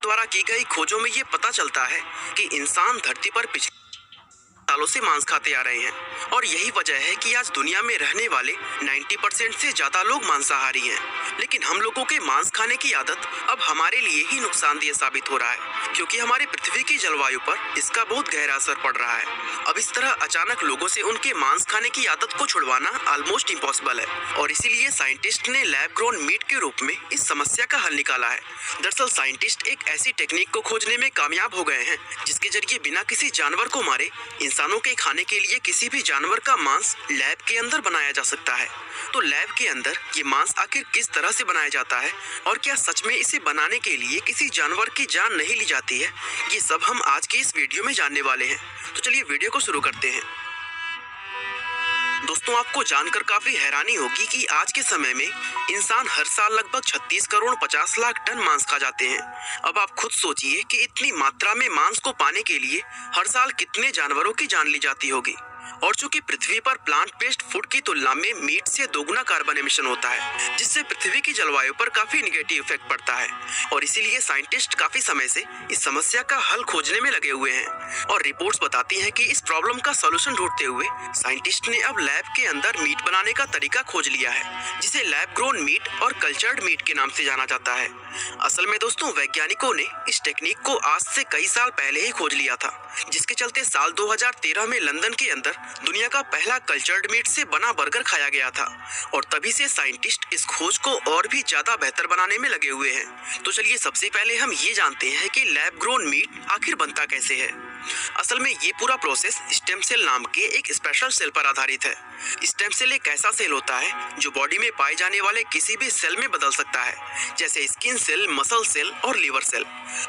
द्वारा की गई खोजों में ये पता चलता है कि इंसान धरती पर पिछले सालों से मांस खाते आ रहे हैं और यही वजह है कि आज दुनिया में रहने वाले 90% से ज्यादा लोग मांसाहारी हैं। लेकिन हम लोगों के मांस खाने की आदत अब हमारे लिए ही नुकसानदेह साबित हो रहा है, क्योंकि हमारी पृथ्वी की जलवायु पर इसका बहुत गहरा असर पड़ रहा है। अब इस तरह अचानक लोगों से उनके मांस खाने की आदत को छुड़वाना ऑलमोस्ट इम्पॉसिबल है और इसीलिए साइंटिस्ट ने लैब ग्रोन मीट के रूप में इस समस्या का हल निकाला है। दरअसल साइंटिस्ट एक ऐसी टेक्निक को खोजने में कामयाब हो गए हैं जिसके जरिए बिना किसी जानवर को मारे इंसानों के खाने के लिए किसी भी जानवर का मांस लैब के अंदर बनाया जा सकता है। तो लैब के अंदर ये मांस आखिर किस तरह से बनाया जाता है और क्या सच में इसे बनाने के लिए किसी जानवर की जान नहीं ली जाती है, ये सब हम आज के इस वीडियो में जानने वाले हैं। तो चलिए वीडियो को शुरू करते हैं। दोस्तों, आपको जानकर काफी हैरानी होगी कि आज के समय में इंसान हर साल लगभग 36 करोड़ 50 लाख टन मांस खा जाते हैं। अब आप खुद सोचिए कि इतनी मात्रा में मांस को पाने के लिए हर साल कितने जानवरों की जान ली जाती होगी। और चूंकि पृथ्वी पर प्लांट बेस्ड फूड की तुलना में मीट से दोगुना कार्बन एमिशन होता है, जिससे पृथ्वी की जलवायु पर काफी निगेटिव इफेक्ट पड़ता है और इसीलिए साइंटिस्ट काफी समय से इस समस्या का हल खोजने में लगे हुए हैं। और रिपोर्ट्स बताती हैं कि इस प्रॉब्लम का सॉल्यूशन ढूंढते हुए साइंटिस्ट ने अब लैब के अंदर मीट बनाने का तरीका खोज लिया है, जिसे लैब ग्रोन मीट और कल्चर्ड मीट के नाम से जाना जाता है। असल में दोस्तों, वैज्ञानिकों ने इस टेक्निक को आज से कई साल पहले ही खोज लिया था, जिसके चलते साल 2013 में लंदन के अंदर दुनिया का पहला कल्चर्ड मीट से बना बर्गर खाया गया था और तभी से साइंटिस्ट इस खोज को और भी ज्यादा बेहतर बनाने में लगे हुए हैं। तो चलिए सबसे पहले हम ये जानते हैं कि लैब ग्रोन मीट आखिर बनता कैसे है। असल में ये पूरा प्रोसेस स्टेम सेल नाम के एक स्पेशल सेल पर आधारित है। स्टेम सेल एक ऐसा सेल होता है जो बॉडी में पाए जाने वाले किसी भी सेल में बदल सकता है, जैसे स्किन सेल, मसल सेल और लीवर सेल।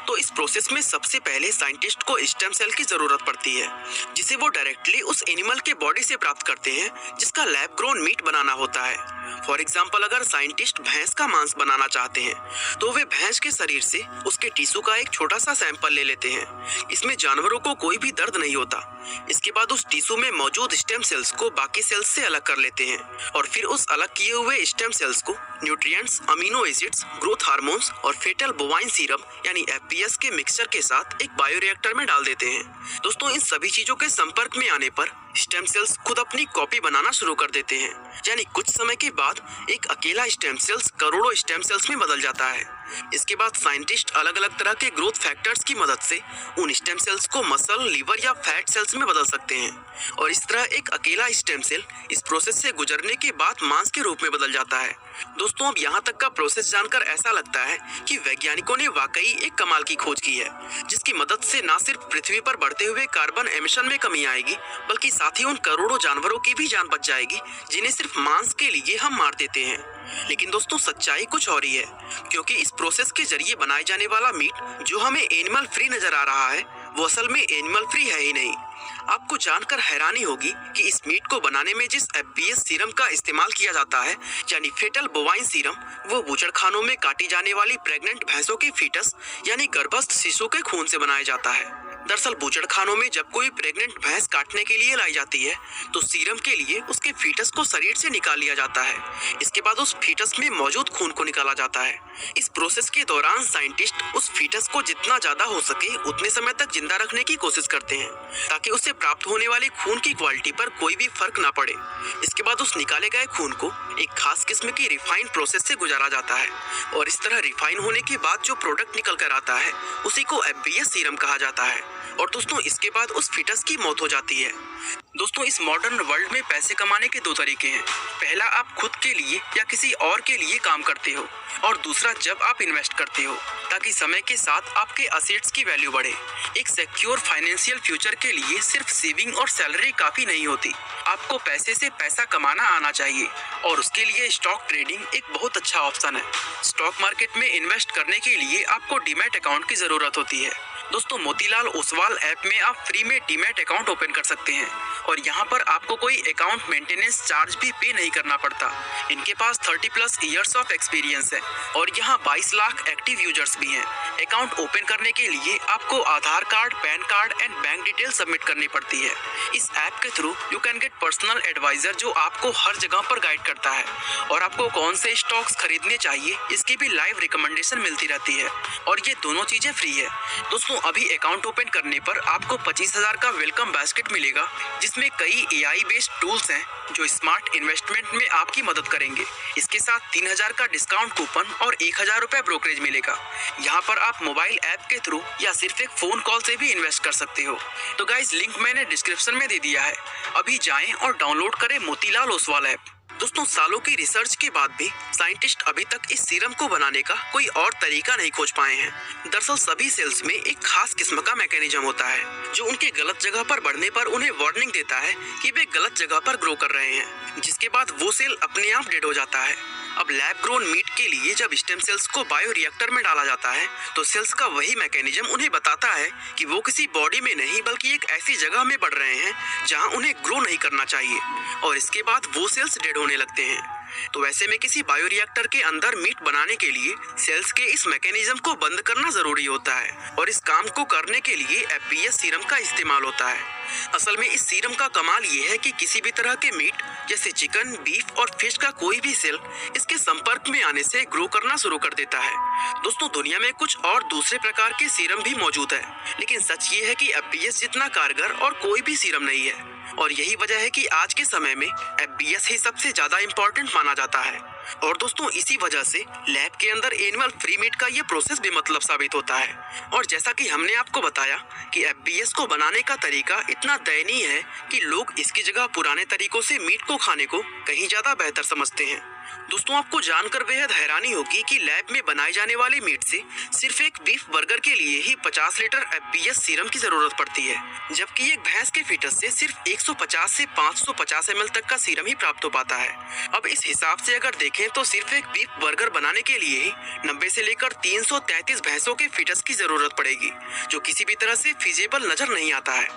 तो इस प्रोसेस में सबसे पहले साइंटिस्ट को स्टेम सेल की जरूरत पड़ती है, जिसे वो डायरेक्टली उस एनिमल के बॉडी से प्राप्त करते हैं जिसका लैब ग्रोन मीट बनाना होता है। फॉर एग्जाम्पल, अगर साइंटिस्ट भैंस का मांस बनाना चाहते हैं तो वे भैंस के शरीर से उसके टिश्यू का एक छोटा सा सैंपल ले लेते हैं। इसमें जानवरों को कोई भी दर्द नहीं होता। इसके बाद उस टिश्यू में मौजूद स्टेम सेल्स को बाकी सेल्स से अलग कर लेते हैं और फिर उस अलग किए हुए स्टेम सेल्स को nutrients, amino acids, growth hormones और फेटल बोवाइन सीरम यानी एफबीएस के मिक्सचर के साथ एक बायोरिएक्टर में डाल देते हैं। दोस्तों, इन सभी चीजों के संपर्क में आने पर स्टेम सेल्स खुद अपनी कॉपी बनाना शुरू कर देते हैं, यानी कुछ समय के बाद एक अकेला स्टेम सेल्स करोड़ों स्टेम सेल्स में बदल जाता है। इसके बाद साइंटिस्ट अलग अलग तरह के ग्रोथ फैक्टर्स की मदद से उन स्टेम सेल्स को मसल, लीवर या फैट सेल्स में बदल सकते हैं और इस तरह एक अकेला स्टेम सेल इस प्रोसेस से गुजरने के बाद मांस के रूप में बदल जाता है। दोस्तों, अब यहाँ तक का प्रोसेस जानकर ऐसा लगता है कि वैज्ञानिकों ने वाकई एक कमाल की खोज की है, जिसकी मदद से न सिर्फ पृथ्वी पर बढ़ते हुए कार्बन एमिशन में कमी आएगी, बल्कि साथ ही उन करोड़ों जानवरों की भी जान बच जाएगी जिन्हें सिर्फ मांस के लिए हम मार देते हैं। लेकिन दोस्तों, सच्चाई कुछ और ही है, क्योंकि इस प्रोसेस के जरिए बनाए जाने वाला मीट जो हमें एनिमल फ्री नजर आ रहा है, वो असल में एनिमल फ्री है ही नहीं। आपको जानकर हैरानी होगी कि इस मीट को बनाने में जिस एफबीएस सीरम का इस्तेमाल किया जाता है, यानी फेटल बोवाइन सीरम, वो बूचड़खानों में काटी जाने वाली प्रेग्नेंट भैंसों के फीटस यानी गर्भस्थ शिशु के खून से बनाया जाता है। दरअसल बूचड़खानों में जब कोई प्रेग्नेंट भैंस काटने के लिए लाई जाती है तो सीरम के लिए उसके फीटस को शरीर से निकाल लिया जाता है। इसके बाद उस फीटस में मौजूद खून को निकाला जाता है। इस प्रोसेस के दौरान साइंटिस्ट उस फीटस को जितना ज्यादा हो सके उतने समय तक जिंदा रखने की कोशिश करते हैं, ताकि उससे प्राप्त होने वाले खून की क्वालिटी पर कोई भी फर्क ना पड़े। इसके बाद उस निकाले गए खून को एक खास किस्म की रिफाइंड प्रोसेस से गुजारा जाता है और इस तरह रिफाइन होने के बाद जो प्रोडक्ट निकल कर आता है उसी को एफबीएस सीरम कहा जाता है। और दोस्तों, इसके बाद उस फीटस की मौत हो जाती है। दोस्तों, इस मॉडर्न वर्ल्ड में पैसे कमाने के दो तरीके हैं। पहला, आप खुद के लिए या किसी और के लिए काम करते हो, और दूसरा जब आप इन्वेस्ट करते हो ताकि समय के साथ आपके असेट्स की वैल्यू बढ़े। एक सिक्योर फाइनेंशियल फ्यूचर के लिए सिर्फ सेविंग और सैलरी काफी नहीं होती, आपको पैसे से पैसा कमाना आना चाहिए और उसके लिए स्टॉक ट्रेडिंग एक बहुत अच्छा ऑप्शन है। स्टॉक मार्केट में इन्वेस्ट करने के लिए आपको डीमैट अकाउंट की जरूरत होती है दोस्तों मोतीलाल ओसवाल ऐप में आप फ्री में डीमैट अकाउंट ओपन कर सकते हैं और यहाँ पर आपको कोई अकाउंट मेंटेनेंस चार्ज भी पे नहीं करना पड़ता। इनके पास 30+ इयर्स ऑफ एक्सपीरियंस है और यहाँ 22 लाख एक्टिव यूजर्स भी हैं। अकाउंट ओपन करने के लिए आपको Aadhaar card, PAN card and bank detail submit करनी पड़ती है। इस ऐप के through you can get personal advisor जो आपको हर जगह पर गाइड करता है और आपको कौन से स्टॉक्स खरीदने चाहिए इसकी भी लाइव रिकमेंडेशन मिलती रहती है और ये दोनों चीजें फ्री है। दोस्तों अभी अकाउंट ओपन करने पर आपको 25,000 का वेलकम बास्केट मिलेगा जिसमें कई AI बेस्ड टूल्स हैं जो स्मार्ट इन्वेस्टमेंट में आपकी मदद करेंगे। इसके साथ 3,000 का डिस्काउंट कूपन और 1,000 रुपए ब्रोकरेज मिलेगा। यहाँ पर आप मोबाइल ऐप के थ्रू या सिर्फ एक फोन कॉल से भी इन्वेस्ट कर सकते हो। तो गाइस लिंक मैंने डिस्क्रिप्शन में दे दिया है, अभी जाएं और डाउनलोड करें मोतीलाल ओसवाल ऐप। दोस्तों सालों की रिसर्च के बाद भी साइंटिस्ट अभी तक इस सीरम को बनाने का कोई और तरीका नहीं खोज पाए हैं। दरअसल सभी सेल्स में एक खास किस्म का मैकेनिज्म होता है जो उनके गलत जगह पर बढ़ने पर उन्हें वार्निंग देता है कि वे गलत जगह पर ग्रो कर रहे हैं, जिसके बाद वो सेल अपने आप डेड हो जाता है। अब लैब ग्रोन मीट के लिए जब स्टेम सेल्स को बायो रिएक्टर में डाला जाता है तो सेल्स का वही मैकेनिज्म उन्हें बताता है कि वो किसी बॉडी में नहीं बल्कि एक ऐसी जगह में बढ़ रहे हैं जहां उन्हें ग्रो नहीं करना चाहिए और इसके बाद वो सेल्स डेड होने लगते हैं। तो ऐसे में किसी बायो रिएक्टर के अंदर मीट बनाने के लिए सेल्स के इस मैकेनिज्म को बंद करना जरूरी होता है और इस काम को करने के लिए FBS सीरम का इस्तेमाल होता है। असल में इस सीरम का कमाल ये है कि किसी भी तरह के मीट जैसे चिकन, बीफ और फिश का कोई भी सेल इसके संपर्क में आने से ग्रो करना शुरू कर देता है। दोस्तों दुनिया में कुछ और दूसरे प्रकार के सीरम भी मौजूद है, लेकिन सच ये है कि FBS जितना कारगर और कोई भी सीरम नहीं है और यही वजह है कि आज के समय में FBS ही सबसे ज्यादा इम्पोर्टेंट माना जाता है। और दोस्तों इसी वजह से लैब के अंदर एनिमल फ्री मीट का ये प्रोसेस भी मतलब साबित होता है। और जैसा कि हमने आपको बताया कि FBS को बनाने का तरीका इतना दयनीय है कि लोग इसकी जगह पुराने तरीकों से मीट को खाने को कहीं ज्यादा बेहतर समझते हैं। दोस्तों आपको जानकर बेहद हैरानी होगी कि लैब में बनाए जाने वाले मीट से सिर्फ एक बीफ बर्गर के लिए ही 50 लीटर FBS सीरम की जरूरत पड़ती है, जबकि एक भैंस के फीटस से सिर्फ 150 से 550 ml तक का सीरम ही प्राप्त हो पाता है। अब इस हिसाब से अगर देखें तो सिर्फ एक बीफ बर्गर बनाने के लिए ही 90 से लेकर 333 भैंसों के फीटस की जरूरत पड़ेगी, जो किसी भी तरह से फिजिबल नजर नहीं आता है।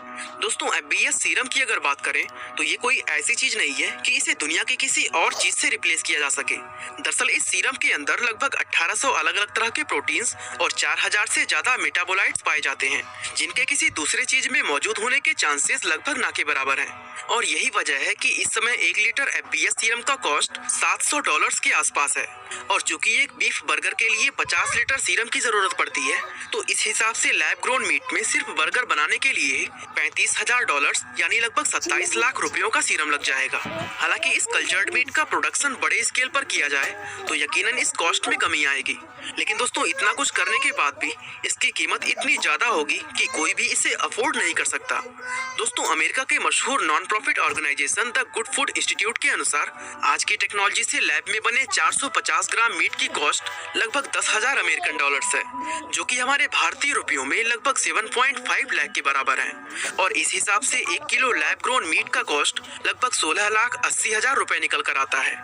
दोस्तों FBS सीरम की अगर बात करें तो ये कोई ऐसी चीज नहीं है कि इसे दुनिया की किसी और चीज से रिप्लेस किया जा सके। दरअसल इस सीरम के अंदर लगभग 1800 अलग अलग तरह के प्रोटीन्स और 4000 से ज्यादा मेटाबोलाइट्स पाए जाते हैं, जिनके किसी दूसरे चीज में मौजूद होने के चांसेस लगभग ना के बराबर हैं। और यही वजह है कि इस समय 1 लीटर FBS सीरम का कॉस्ट $700 के आसपास है। और चूंकि एक बीफ बर्गर के लिए 50 लीटर सीरम की जरूरत पड़ती है, तो इस हिसाब से लैब ग्रोन मीट में सिर्फ बर्गर बनाने के लिए $35,000 यानी लगभग 27 लाख रुपयों का सीरम लग जाएगा। हालांकि इस कल्चर्ड मीट का प्रोडक्शन बड़े स्केल पर किया जाए तो यकीनन इस कॉस्ट में कमी आएगी, लेकिन दोस्तों इतना कुछ करने के बाद भी इसकी कीमत इतनी ज्यादा होगी कि कोई भी इसे अफोर्ड नहीं कर सकता। दोस्तों अमेरिका के मशहूर non profit organisation the good food institute के अनुसार आज की टेक्नोलॉजी से लैब में बने 450 ग्राम मीट की कॉस्ट लगभग 10,000 अमेरिकन डॉलर्स है, जो कि हमारे भारतीय रुपयों में लगभग 7.5 लाख के बराबर है। और इस हिसाब से 1 किलो लैब ग्रोन मीट का कॉस्ट लगभग 16,80,000 रुपए निकल कर आता है।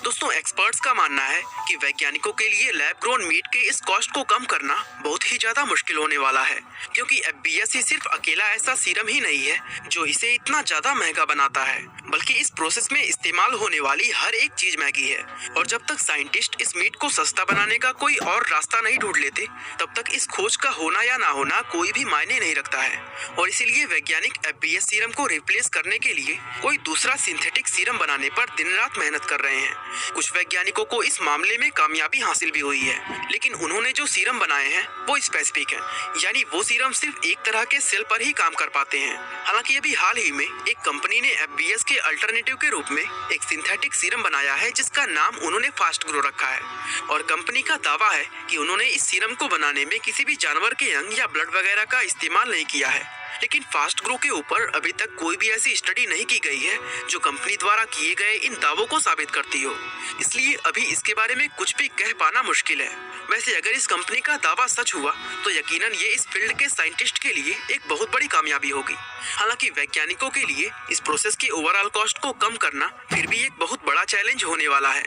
दोस्तों एक्सपर्ट्स का मानना है कि वैज्ञानिकों के लिए लैब ग्रोन मीट के इस कॉस्ट को कम करना बहुत ही ज्यादा मुश्किल होने वाला है, क्योंकि FBS ही सिर्फ अकेला ऐसा सीरम ही नहीं है जो इसे इतना ज्यादा महंगा बनाता है, बल्कि इस प्रोसेस में इस्तेमाल होने वाली हर एक चीज महंगी है। और जब तक साइंटिस्ट इस मीट को सस्ता बनाने का कोई और रास्ता नहीं ढूंढ लेते, तब तक इस खोज का होना या ना होना कोई भी मायने नहीं रखता है। और इसीलिए वैज्ञानिक FBS सीरम को रिप्लेस करने के लिए कोई दूसरा सिंथेटिक सीरम बनाने पर दिन रात मेहनत कर रहे हैं। कुछ वैज्ञानिकों को इस मामले में कामयाबी हासिल भी हुई है, लेकिन उन्होंने जो सीरम बनाए हैं वो स्पेसिफिक हैं, यानी वो सीरम सिर्फ एक तरह के सेल पर ही काम कर पाते हैं। हालांकि अभी हाल ही में एक कंपनी ने FBS के अल्टरनेटिव के रूप में एक सिंथेटिक सीरम बनाया है जिसका नाम उन्होंने फास्ट ग्रो रखा है। और कंपनी का दावा है कि उन्होंने इस सीरम को बनाने में किसी भी जानवर के अंग या ब्लड वगैरह का इस्तेमाल नहीं किया है, लेकिन फास्ट ग्रो के ऊपर अभी तक कोई भी ऐसी स्टडी नहीं की गई है जो कंपनी द्वारा किए गए इन दावों को साबित करती हो। इसलिए अभी इसके बारे में कुछ भी कह पाना मुश्किल है। वैसे अगर इस कंपनी का दावा सच हुआ तो यकीनन ये इस फील्ड के साइंटिस्ट के लिए एक बहुत बड़ी कामयाबी होगी। हालांकि वैज्ञानिकों के लिए इस प्रोसेस की ओवरऑल कॉस्ट को कम करना फिर भी एक बहुत बड़ा चैलेंज होने वाला है।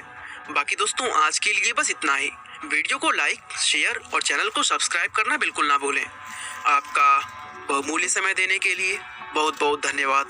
बाकी दोस्तों आज के लिए बस इतना ही। वीडियो को लाइक, शेयर और चैनल को सब्सक्राइब करना बिल्कुल ना भूलें। आपका बहुमूल्य समय देने के लिए बहुत बहुत धन्यवाद।